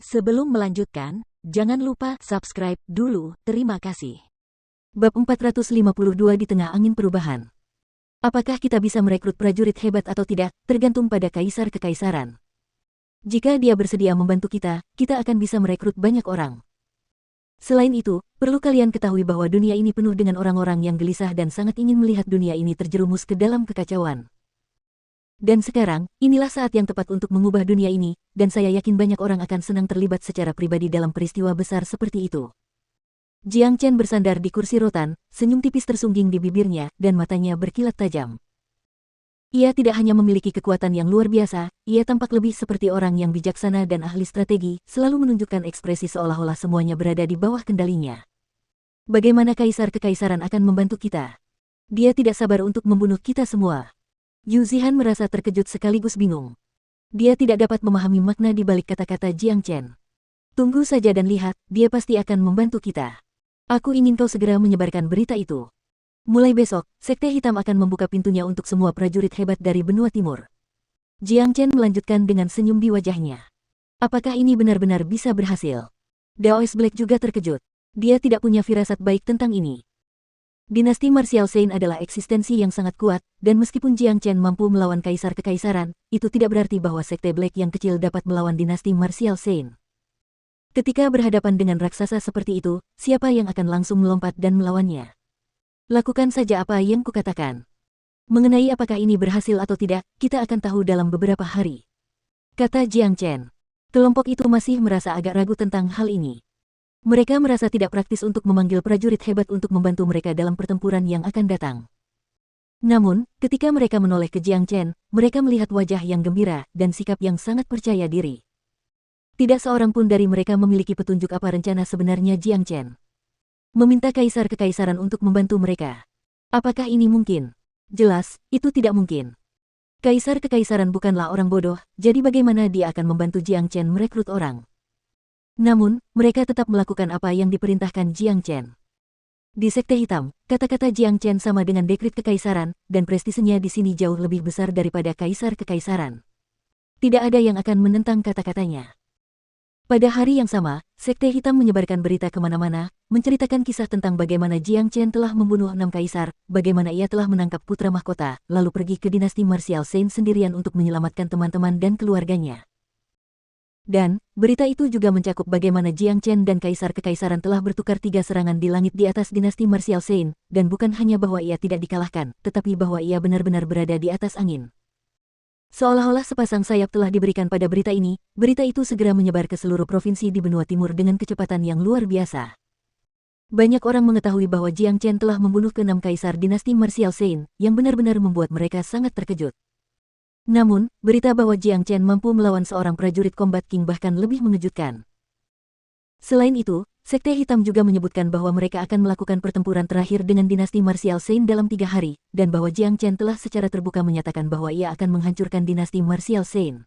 Sebelum melanjutkan, jangan lupa subscribe dulu, terima kasih. Bab 452 di tengah angin perubahan. Apakah kita bisa merekrut prajurit hebat atau tidak, tergantung pada kaisar kekaisaran. Jika dia bersedia membantu kita, kita akan bisa merekrut banyak orang. Selain itu, perlu kalian ketahui bahwa dunia ini penuh dengan orang-orang yang gelisah dan sangat ingin melihat dunia ini terjerumus ke dalam kekacauan. Dan sekarang, inilah saat yang tepat untuk mengubah dunia ini, dan saya yakin banyak orang akan senang terlibat secara pribadi dalam peristiwa besar seperti itu. Jiang Chen bersandar di kursi rotan, senyum tipis tersungging di bibirnya, dan matanya berkilat tajam. Ia tidak hanya memiliki kekuatan yang luar biasa, ia tampak lebih seperti orang yang bijaksana dan ahli strategi, selalu menunjukkan ekspresi seolah-olah semuanya berada di bawah kendalinya. Bagaimana kaisar kekaisaran akan membantu kita? Dia tidak sabar untuk membunuh kita semua. Yu Zihan merasa terkejut sekaligus bingung. Dia tidak dapat memahami makna di balik kata-kata Jiang Chen. Tunggu saja dan lihat, dia pasti akan membantu kita. Aku ingin kau segera menyebarkan berita itu. Mulai besok, Sekte Hitam akan membuka pintunya untuk semua prajurit hebat dari benua timur. Jiang Chen melanjutkan dengan senyum di wajahnya. Apakah ini benar-benar bisa berhasil? Daoist Black juga terkejut. Dia tidak punya firasat baik tentang ini. Dinasti Martial Saint adalah eksistensi yang sangat kuat, dan meskipun Jiang Chen mampu melawan kaisar kekaisaran, itu tidak berarti bahwa Sekte Black yang kecil dapat melawan dinasti Martial Saint. Ketika berhadapan dengan raksasa seperti itu, siapa yang akan langsung melompat dan melawannya? Lakukan saja apa yang kukatakan. Mengenai apakah ini berhasil atau tidak, kita akan tahu dalam beberapa hari. Kata Jiang Chen. Kelompok itu masih merasa agak ragu tentang hal ini. Mereka merasa tidak praktis untuk memanggil prajurit hebat untuk membantu mereka dalam pertempuran yang akan datang. Namun, ketika mereka menoleh ke Jiang Chen, mereka melihat wajah yang gembira dan sikap yang sangat percaya diri. Tidak seorang pun dari mereka memiliki petunjuk apa rencana sebenarnya Jiang Chen. Meminta kaisar kekaisaran untuk membantu mereka. Apakah ini mungkin? Jelas, itu tidak mungkin. Kaisar kekaisaran bukanlah orang bodoh, jadi bagaimana dia akan membantu Jiang Chen merekrut orang? Namun, mereka tetap melakukan apa yang diperintahkan Jiang Chen. Di Sekte Hitam, kata-kata Jiang Chen sama dengan dekrit kekaisaran, dan prestisenya di sini jauh lebih besar daripada kaisar kekaisaran. Tidak ada yang akan menentang kata-katanya. Pada hari yang sama, Sekte Hitam menyebarkan berita kemana-mana, menceritakan kisah tentang bagaimana Jiang Chen telah membunuh 6 kaisar, bagaimana ia telah menangkap putra mahkota, lalu pergi ke dinasti Martial Saint sendirian untuk menyelamatkan teman-teman dan keluarganya. Dan, berita itu juga mencakup bagaimana Jiang Chen dan Kaisar Kekaisaran telah bertukar 3 serangan di langit di atas dinasti Martial Saint, dan bukan hanya bahwa ia tidak dikalahkan, tetapi bahwa ia benar-benar berada di atas angin. Seolah-olah sepasang sayap telah diberikan pada berita ini, berita itu segera menyebar ke seluruh provinsi di benua timur dengan kecepatan yang luar biasa. Banyak orang mengetahui bahwa Jiang Chen telah membunuh ke-6 kaisar dinasti Martial Saint, yang benar-benar membuat mereka sangat terkejut. Namun, berita bahwa Jiang Chen mampu melawan seorang prajurit Combat King bahkan lebih mengejutkan. Selain itu, Sekte Hitam juga menyebutkan bahwa mereka akan melakukan pertempuran terakhir dengan dinasti Martial Saint dalam 3 hari, dan bahwa Jiang Chen telah secara terbuka menyatakan bahwa ia akan menghancurkan dinasti Martial Saint.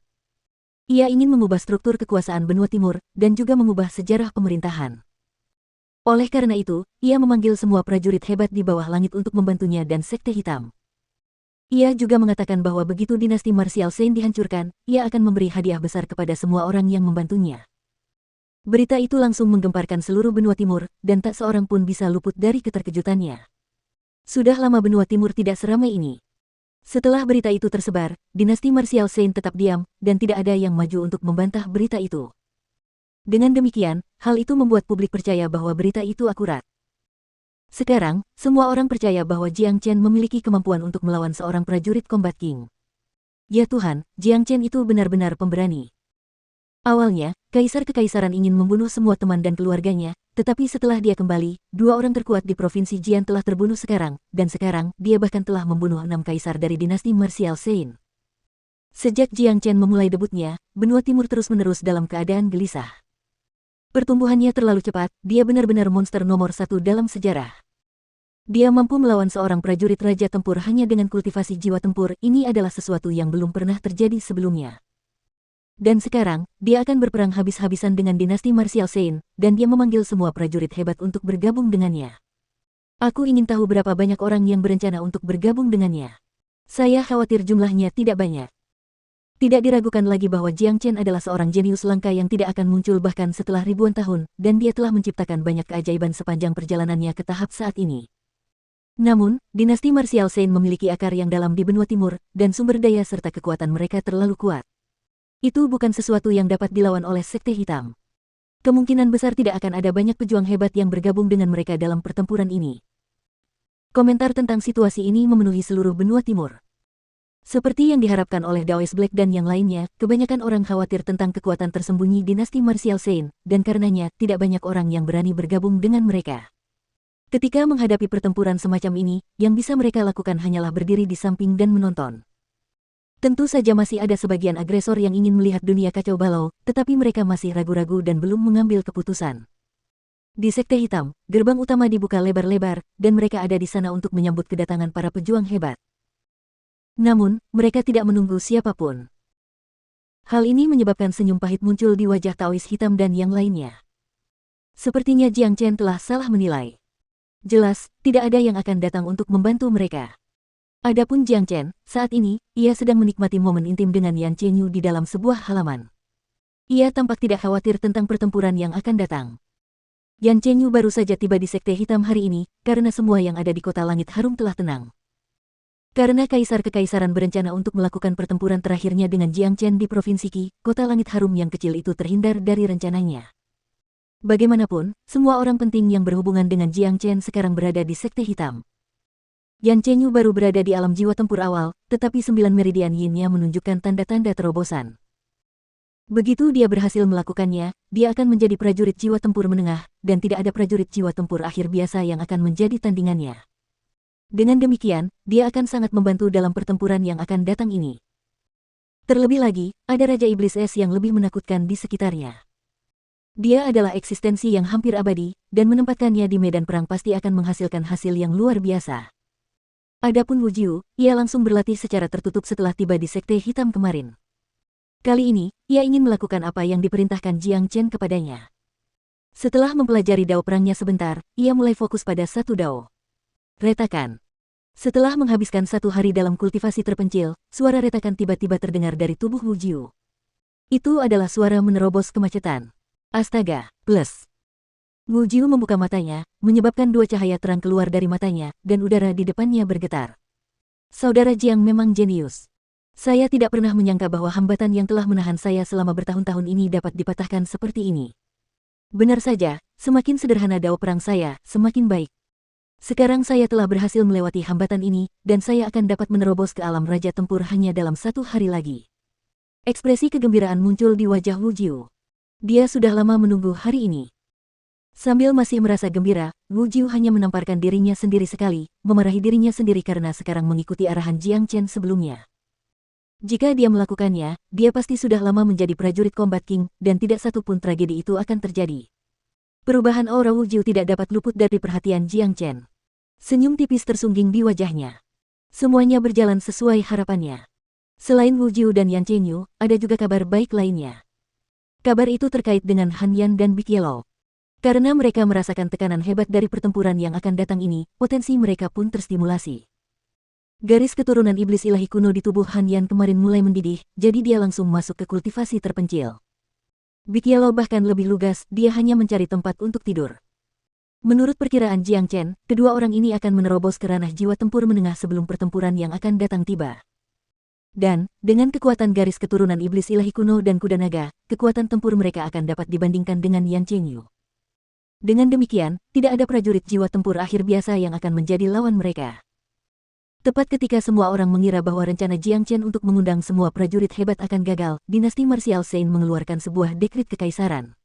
Ia ingin mengubah struktur kekuasaan benua timur, dan juga mengubah sejarah pemerintahan. Oleh karena itu, ia memanggil semua prajurit hebat di bawah langit untuk membantunya dan Sekte Hitam. Ia juga mengatakan bahwa begitu dinasti Martial Saint dihancurkan, ia akan memberi hadiah besar kepada semua orang yang membantunya. Berita itu langsung menggemparkan seluruh benua timur, dan tak seorang pun bisa luput dari keterkejutannya. Sudah lama benua timur tidak seramai ini. Setelah berita itu tersebar, dinasti Martial Saint tetap diam, dan tidak ada yang maju untuk membantah berita itu. Dengan demikian, hal itu membuat publik percaya bahwa berita itu akurat. Sekarang, semua orang percaya bahwa Jiang Chen memiliki kemampuan untuk melawan seorang prajurit Combat King. Ya Tuhan, Jiang Chen itu benar-benar pemberani. Awalnya, Kaisar Kekaisaran ingin membunuh semua teman dan keluarganya, tetapi setelah dia kembali, 2 orang terkuat di Provinsi Jian telah terbunuh sekarang, dan sekarang, dia bahkan telah membunuh 6 kaisar dari dinasti Martial Saint. Sejak Jiang Chen memulai debutnya, benua timur terus-menerus dalam keadaan gelisah. Pertumbuhannya terlalu cepat, dia benar-benar monster nomor 1 dalam sejarah. Dia mampu melawan seorang prajurit raja tempur hanya dengan kultivasi jiwa tempur, ini adalah sesuatu yang belum pernah terjadi sebelumnya. Dan sekarang, dia akan berperang habis-habisan dengan dinasti Martial Saint, dan dia memanggil semua prajurit hebat untuk bergabung dengannya. Aku ingin tahu berapa banyak orang yang berencana untuk bergabung dengannya. Saya khawatir jumlahnya tidak banyak. Tidak diragukan lagi bahwa Jiang Chen adalah seorang jenius langka yang tidak akan muncul bahkan setelah ribuan tahun, dan dia telah menciptakan banyak keajaiban sepanjang perjalanannya ke tahap saat ini. Namun, dinasti martial Saint memiliki akar yang dalam di benua timur, dan sumber daya serta kekuatan mereka terlalu kuat. Itu bukan sesuatu yang dapat dilawan oleh Sekte Hitam. Kemungkinan besar tidak akan ada banyak pejuang hebat yang bergabung dengan mereka dalam pertempuran ini. Komentar tentang situasi ini memenuhi seluruh benua timur. Seperti yang diharapkan oleh Daoist Black dan yang lainnya, kebanyakan orang khawatir tentang kekuatan tersembunyi dinasti martial Saint, dan karenanya tidak banyak orang yang berani bergabung dengan mereka. Ketika menghadapi pertempuran semacam ini, yang bisa mereka lakukan hanyalah berdiri di samping dan menonton. Tentu saja masih ada sebagian agresor yang ingin melihat dunia kacau balau, tetapi mereka masih ragu-ragu dan belum mengambil keputusan. Di Sekte Hitam, gerbang utama dibuka lebar-lebar, dan mereka ada di sana untuk menyambut kedatangan para pejuang hebat. Namun, mereka tidak menunggu siapapun. Hal ini menyebabkan senyum pahit muncul di wajah Taois Hitam dan yang lainnya. Sepertinya Jiang Chen telah salah menilai. Jelas, tidak ada yang akan datang untuk membantu mereka. Adapun Jiang Chen, saat ini, ia sedang menikmati momen intim dengan Yan Chenyu di dalam sebuah halaman. Ia tampak tidak khawatir tentang pertempuran yang akan datang. Yan Chenyu baru saja tiba di Sekte Hitam hari ini, karena semua yang ada di Kota Langit Harum telah tenang. Karena Kaisar Kekaisaran berencana untuk melakukan pertempuran terakhirnya dengan Jiang Chen di Provinsi Qi, Kota Langit Harum yang kecil itu terhindar dari rencananya. Bagaimanapun, semua orang penting yang berhubungan dengan Jiang Chen sekarang berada di Sekte Hitam. Yan Chenyu baru berada di alam jiwa tempur awal, tetapi 9 meridian yin-nya menunjukkan tanda-tanda terobosan. Begitu dia berhasil melakukannya, dia akan menjadi prajurit jiwa tempur menengah, dan tidak ada prajurit jiwa tempur akhir biasa yang akan menjadi tandingannya. Dengan demikian, dia akan sangat membantu dalam pertempuran yang akan datang ini. Terlebih lagi, ada Raja Iblis Es yang lebih menakutkan di sekitarnya. Dia adalah eksistensi yang hampir abadi, dan menempatkannya di medan perang pasti akan menghasilkan hasil yang luar biasa. Adapun Wu Jiu, ia langsung berlatih secara tertutup setelah tiba di Sekte Hitam kemarin. Kali ini, ia ingin melakukan apa yang diperintahkan Jiang Chen kepadanya. Setelah mempelajari dao perangnya sebentar, ia mulai fokus pada satu dao. Retakan. Setelah menghabiskan 1 hari dalam kultivasi terpencil, suara retakan tiba-tiba terdengar dari tubuh Wu Jiu. Itu adalah suara menerobos kemacetan. Astaga, plus. Wu Jiu membuka matanya, menyebabkan 2 cahaya terang keluar dari matanya, dan udara di depannya bergetar. Saudara Jiang memang jenius. Saya tidak pernah menyangka bahwa hambatan yang telah menahan saya selama bertahun-tahun ini dapat dipatahkan seperti ini. Benar saja, semakin sederhana dao perang saya, semakin baik. Sekarang saya telah berhasil melewati hambatan ini, dan saya akan dapat menerobos ke alam Raja Tempur hanya dalam 1 hari lagi. Ekspresi kegembiraan muncul di wajah Wu Jiu. Dia sudah lama menunggu hari ini. Sambil masih merasa gembira, Wu Jiu hanya menamparkan dirinya sendiri sekali, memarahi dirinya sendiri karena sekarang mengikuti arahan Jiang Chen sebelumnya. Jika dia melakukannya, dia pasti sudah lama menjadi prajurit Combat King, dan tidak satu pun tragedi itu akan terjadi. Perubahan aura Wu Jiu tidak dapat luput dari perhatian Jiang Chen. Senyum tipis tersungging di wajahnya. Semuanya berjalan sesuai harapannya. Selain Wu Jiu dan Yan Chenyu, ada juga kabar baik lainnya. Kabar itu terkait dengan Han Yan dan Big Yellow. Karena mereka merasakan tekanan hebat dari pertempuran yang akan datang ini, potensi mereka pun terstimulasi. Garis keturunan iblis ilahi kuno di tubuh Han Yan kemarin mulai mendidih, jadi dia langsung masuk ke kultivasi terpencil. Big Yellow bahkan lebih lugas, dia hanya mencari tempat untuk tidur. Menurut perkiraan Jiang Chen, kedua orang ini akan menerobos ke ranah jiwa tempur menengah sebelum pertempuran yang akan datang tiba. Dan, dengan kekuatan garis keturunan iblis ilahi kuno dan kuda naga, kekuatan tempur mereka akan dapat dibandingkan dengan Yan Chenyu. Dengan demikian, tidak ada prajurit jiwa tempur akhir biasa yang akan menjadi lawan mereka. Tepat ketika semua orang mengira bahwa rencana Jiang Chen untuk mengundang semua prajurit hebat akan gagal, dinasti martial Saint mengeluarkan sebuah dekrit kekaisaran.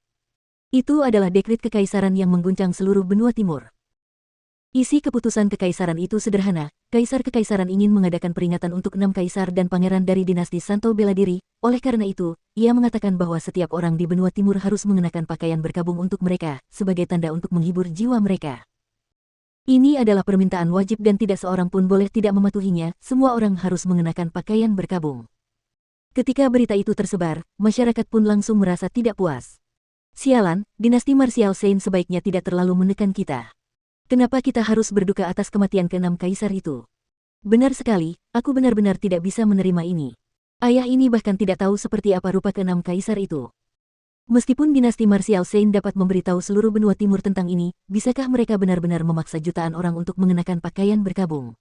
Itu adalah dekrit kekaisaran yang mengguncang seluruh benua timur. Isi keputusan kekaisaran itu sederhana, Kaisar Kekaisaran ingin mengadakan peringatan untuk 6 kaisar dan pangeran dari dinasti Santo bela diri, oleh karena itu, ia mengatakan bahwa setiap orang di benua timur harus mengenakan pakaian berkabung untuk mereka, sebagai tanda untuk menghibur jiwa mereka. Ini adalah permintaan wajib dan tidak seorang pun boleh tidak mematuhinya, semua orang harus mengenakan pakaian berkabung. Ketika berita itu tersebar, masyarakat pun langsung merasa tidak puas. Sialan, dinasti martial Saint sebaiknya tidak terlalu menekan kita. Kenapa kita harus berduka atas kematian ke-6 kaisar itu? Benar sekali, aku benar-benar tidak bisa menerima ini. Ayah ini bahkan tidak tahu seperti apa rupa keenam kaisar itu. Meskipun dinasti marsial Saint dapat memberitahu seluruh benua timur tentang ini, bisakah mereka benar-benar memaksa jutaan orang untuk mengenakan pakaian berkabung?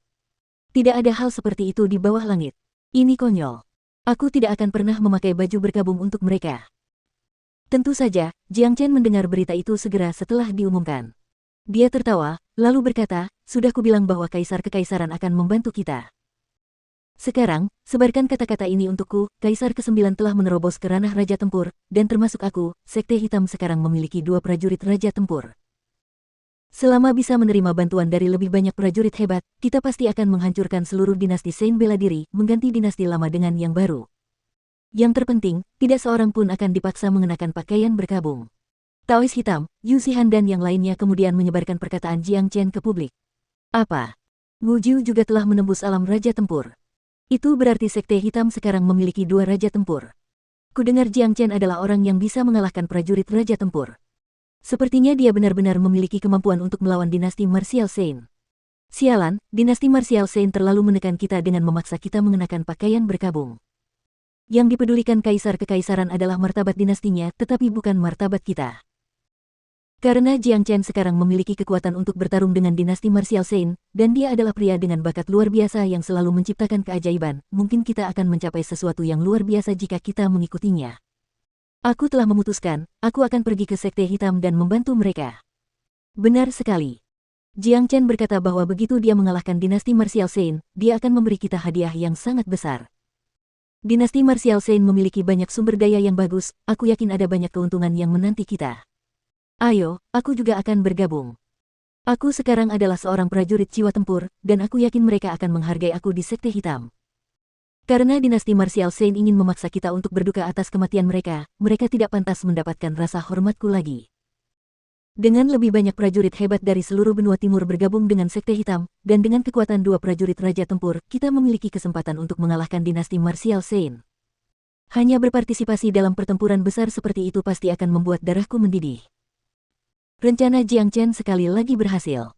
Tidak ada hal seperti itu di bawah langit. Ini konyol. Aku tidak akan pernah memakai baju berkabung untuk mereka. Tentu saja, Jiang Chen mendengar berita itu segera setelah diumumkan. Dia tertawa, lalu berkata, sudah kubilang bahwa kaisar kekaisaran akan membantu kita. Sekarang, sebarkan kata-kata ini untukku, Kaisar ke-9 telah menerobos ke ranah Raja Tempur, dan termasuk aku, Sekte Hitam sekarang memiliki 2 prajurit Raja Tempur. Selama bisa menerima bantuan dari lebih banyak prajurit hebat, kita pasti akan menghancurkan seluruh dinasti Saint bela diri, mengganti dinasti lama dengan yang baru. Yang terpenting, tidak seorang pun akan dipaksa mengenakan pakaian berkabung. Taois Hitam, Yu Shihan dan yang lainnya kemudian menyebarkan perkataan Jiang Chen ke publik. Apa? Wu Jiu juga telah menembus alam Raja Tempur. Itu berarti Sekte Hitam sekarang memiliki 2 Raja Tempur. Kudengar Jiang Chen adalah orang yang bisa mengalahkan prajurit Raja Tempur. Sepertinya dia benar-benar memiliki kemampuan untuk melawan dinasti Martial Saint. Sialan, dinasti Martial Saint terlalu menekan kita dengan memaksa kita mengenakan pakaian berkabung. Yang dipedulikan kaisar kekaisaran adalah martabat dinastinya, tetapi bukan martabat kita. Karena Jiang Chen sekarang memiliki kekuatan untuk bertarung dengan dinasti Martial Saint, dan dia adalah pria dengan bakat luar biasa yang selalu menciptakan keajaiban, mungkin kita akan mencapai sesuatu yang luar biasa jika kita mengikutinya. Aku telah memutuskan, aku akan pergi ke Sekte Hitam dan membantu mereka. Benar sekali. Jiang Chen berkata bahwa begitu dia mengalahkan dinasti Martial Saint, dia akan memberi kita hadiah yang sangat besar. Dinasti Martial Saint memiliki banyak sumber daya yang bagus, aku yakin ada banyak keuntungan yang menanti kita. Ayo, aku juga akan bergabung. Aku sekarang adalah seorang prajurit jiwa tempur, dan aku yakin mereka akan menghargai aku di Sekte Hitam. Karena dinasti Martial Saint ingin memaksa kita untuk berduka atas kematian mereka, mereka tidak pantas mendapatkan rasa hormatku lagi. Dengan lebih banyak prajurit hebat dari seluruh benua timur bergabung dengan Sekte Hitam, dan dengan kekuatan 2 prajurit Raja Tempur, kita memiliki kesempatan untuk mengalahkan dinasti Martial Saint. Hanya berpartisipasi dalam pertempuran besar seperti itu pasti akan membuat darahku mendidih. Rencana Jiang Chen sekali lagi berhasil.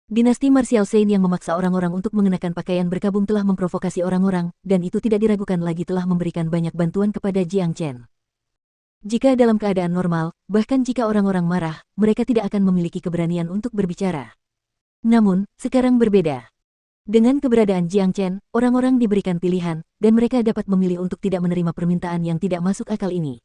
Dinasti Martial Saint yang memaksa orang-orang untuk mengenakan pakaian berkabung telah memprovokasi orang-orang, dan itu tidak diragukan lagi telah memberikan banyak bantuan kepada Jiang Chen. Jika dalam keadaan normal, bahkan jika orang-orang marah, mereka tidak akan memiliki keberanian untuk berbicara. Namun, sekarang berbeda. Dengan keberadaan Jiang Chen, orang-orang diberikan pilihan, dan mereka dapat memilih untuk tidak menerima permintaan yang tidak masuk akal ini.